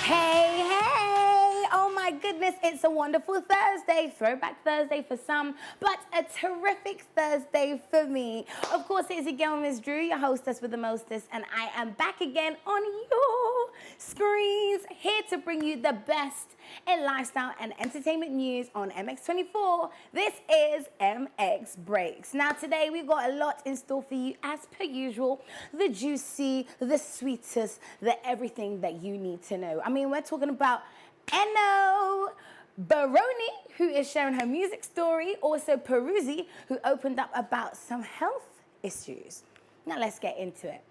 Hey, hey! Oh my goodness, it's a wonderful Thursday, Throwback Thursday for some, but a terrific Thursday for me. Of course, it's your girl, Miss Drew, your hostess with the mostest, and I am back again on your screens, here to bring you the best in lifestyle and entertainment news on MX24. This is MX Breaks. Now today we've got a lot in store for you as per usual. The juicy, the sweetest, the everything that you need to know. I mean, we're talking about Eno Barony, who is sharing her music story. Also Peruzzi, who opened up about some health issues. Now let's get into it.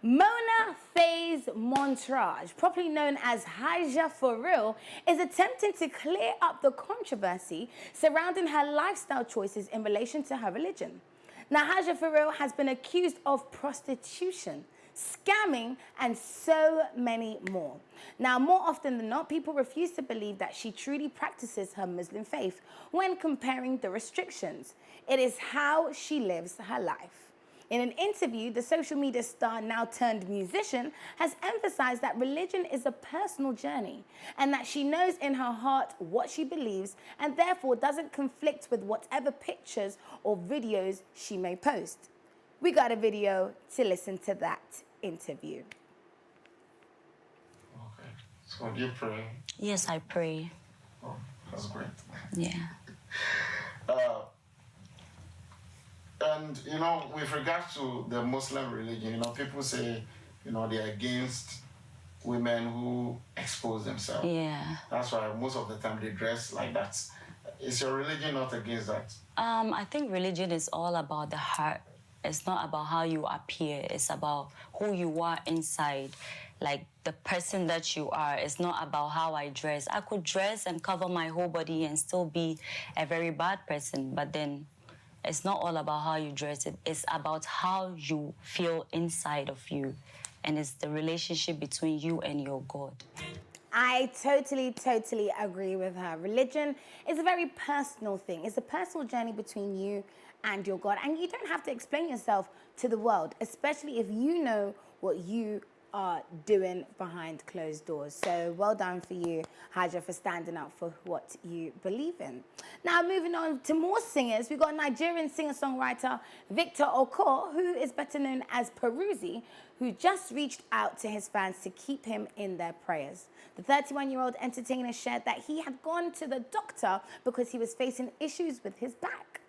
Mona Faye's Montrage, properly known as Hajia4real, is attempting to clear up the controversy surrounding her lifestyle choices in relation to her religion. Now, Hajia4real has been accused of prostitution, scamming, and so many more. Now, more often than not, people refuse to believe that she truly practices her Muslim faith when comparing the restrictions. It is how she lives her life. In an interview, the social media star, now turned musician, has emphasized that religion is a personal journey and that she knows in her heart what she believes and therefore doesn't conflict with whatever pictures or videos she may post. We got a video to listen to that interview. Okay. So do you pray? Yes, I pray. Oh, that's great. Yeah. And, with regards to the Muslim religion, people say, they're against women who expose themselves. Yeah. That's why most of the time they dress like that. Is your religion not against that? I think religion is all about the heart. It's not about how you appear. It's about who you are inside. Like the person that you are. It's not about how I dress. I could dress and cover my whole body and still be a very bad person, but then it's not all about how you dress. It's about how you feel inside of you. And it's the relationship between you and your God. I totally agree with her. Religion is a very personal thing. It's a personal journey between you and your God. And you don't have to explain yourself to the world, especially if you know what you are doing behind closed doors. So well done for you, Hajia, for standing up for what you believe in. Now moving on to more singers, we've got Nigerian singer-songwriter Victor Okor, who is better known as Peruzzi, who just reached out to his fans to keep him in their prayers. The 31-year-old entertainer shared that he had gone to the doctor because he was facing issues with his back.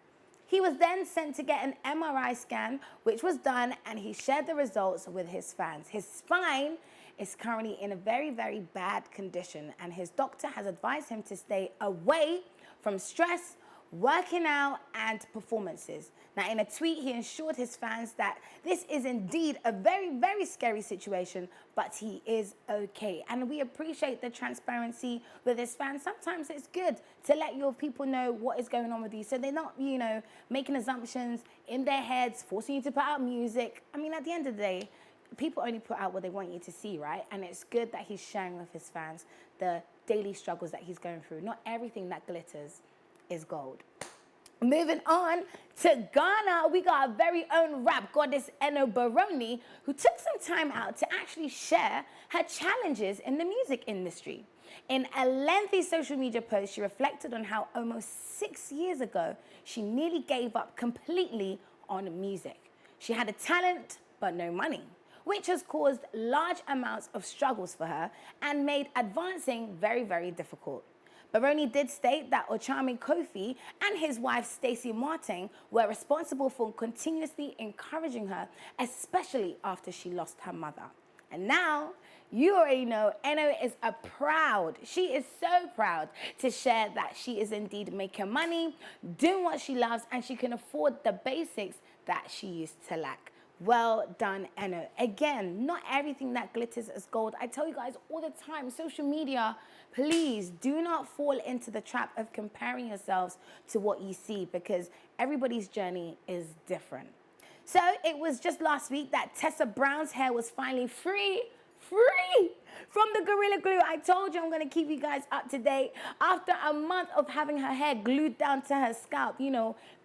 He was then sent to get an MRI scan, which was done, and he shared the results with his fans. His spine is currently in a very bad condition, and his doctor has advised him to stay away from stress, working out, and performances. Now, in a tweet, he assured his fans that this is indeed a very scary situation, but he is okay. And we appreciate the transparency with his fans. Sometimes it's good to let your people know what is going on with you so they're not, making assumptions in their heads, forcing you to put out music. I mean, at the end of the day, people only put out what they want you to see, right? And it's good that he's sharing with his fans the daily struggles that he's going through. Not everything that glitters is gold. Moving on to Ghana, we got our very own rap goddess Eno Barony, who took some time out to actually share her challenges in the music industry. In a lengthy social media post, she reflected on how almost 6 years ago, she nearly gave up completely on music. She had a talent, but no money, which has caused large amounts of struggles for her and made advancing very difficult. Barony did state that Ochami Kofi and his wife Stacey Martin were responsible for continuously encouraging her, especially after she lost her mother. And now, you already know, Eno is she is so proud to share that she is indeed making money, doing what she loves, and she can afford the basics that she used to lack. Well done, Eno. Again, not everything that glitters is gold. I tell you guys all the time, social media, please do not fall into the trap of comparing yourselves to what you see, because everybody's journey is different. So it was just last week that Tessa Brown's hair was finally free from the Gorilla Glue. I told you I'm going to keep you guys up to date. After a month of having her hair glued down to her scalp,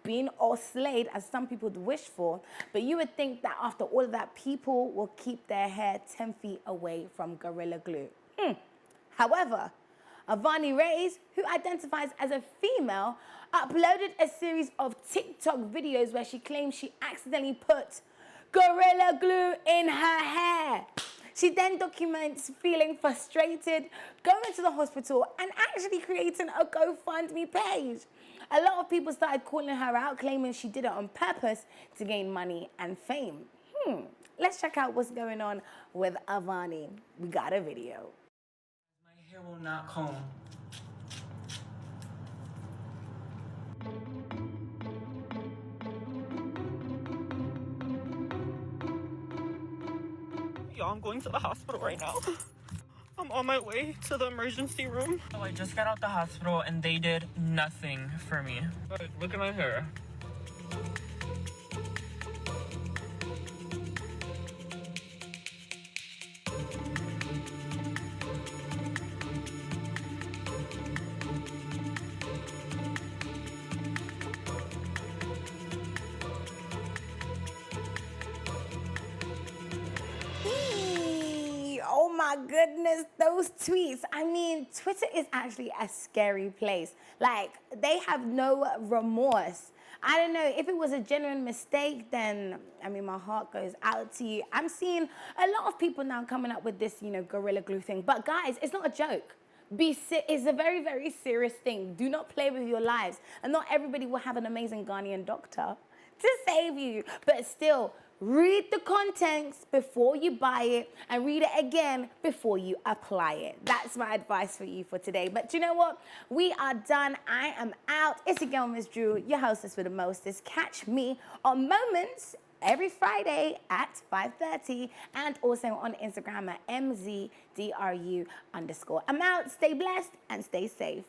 being all slayed, as some people would wish for. But you would think that after all of that, people will keep their hair 10 feet away from Gorilla Glue. However, Avani Reyes, who identifies as a female, uploaded a series of TikTok videos where she claims she accidentally put Gorilla Glue in her hair. She then documents feeling frustrated, going to the hospital, and actually creating a GoFundMe page. A lot of people started calling her out, claiming she did it on purpose to gain money and fame. Let's check out what's going on with Avani. We got a video. My hair will not comb. Y'all, I'm going to the hospital right now. I'm on my way to the emergency room. So I just got out the hospital and they did nothing for me. Guys, look at my hair. Oh my goodness, those tweets. I mean, Twitter is actually a scary place. Like, they have no remorse. I don't know, if it was a genuine mistake, then, I mean, my heart goes out to you. I'm seeing a lot of people now coming up with this, Gorilla Glue thing. But guys, it's not a joke. It's a very, very serious thing. Do not play with your lives. And not everybody will have an amazing Ghanaian doctor to save you. But still, read the contents before you buy it and read it again before you apply it. That's my advice for you for today. But you know what? We are done. I am out. It's your girl, Miss Drew, your hostess with the mostest. Catch me on Moments every Friday at 5:30 and also on Instagram at mzdru_. I'm out. Stay blessed and stay safe.